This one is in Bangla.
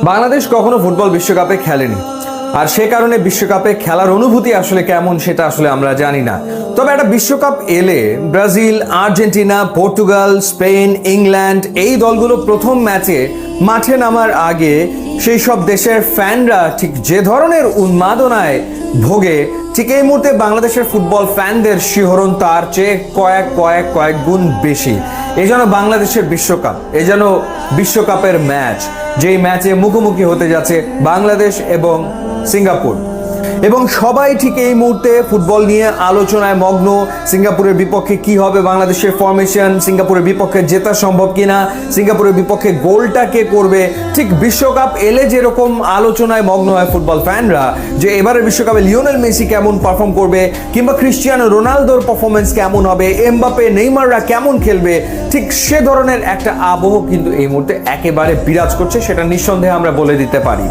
বাংলাদেশ কখনো ফুটবল বিশ্বকাপে খেলেনি, আর সে কারণে বিশ্বকাপে খেলার অনুভূতি আসলে কেমন সেটা আসলে আমরা জানি না। তবে একটা বিশ্বকাপ এলে Brazil, Argentina, Portugal, Spain, England এই দলগুলো প্রথম ম্যাচে মাঠে নামার আগে সেই সব দেশের ফ্যানরা ঠিক যে ধরনের উন্মাদনায় ভোগে, ঠিক এই মুহূর্তে বাংলাদেশের ফুটবল ফ্যানদের শিহরণ তার চেয়ে কয়েক গুণ বেশি। এই যেন বাংলাদেশের বিশ্বকাপ, এই যেন বিশ্বকাপের ম্যাচ, যেই ম্যাচে মুখোমুখি হতে যাচ্ছে বাংলাদেশ এবং সিঙ্গাপুর। এবং সবাই ঠিক এই মুহূর্তে ফুটবল নিয়ে আলোচনায় মগ্ন। সিঙ্গাপুরের বিপক্ষে কি হবে বাংলাদেশের ফরমেশন, সিঙ্গাপুরের বিপক্ষে জেতা সম্ভব কিনা, সিঙ্গাপুরের বিপক্ষে গোলটা কে করবে। ঠিক বিশ্বকাপ এলে যেরকম আলোচনায় মগ্ন হয় ফুটবল ফ্যানরা যে এবারের বিশ্বকাপে লিওনেল মেসি কেমন পারফর্ম করবে, কিংবা ক্রিস্টিয়ানো রোনালদোর পারফরমেন্স কেমন হবে, এমবাপে, নেইমাররা কেমন খেলবে, ঠিক সে ধরনের একটা আবহ কিন্তু এই মুহূর্তে একেবারে বিরাজ করছে, সেটা নিঃসন্দেহে আমরা বলে দিতে পারি।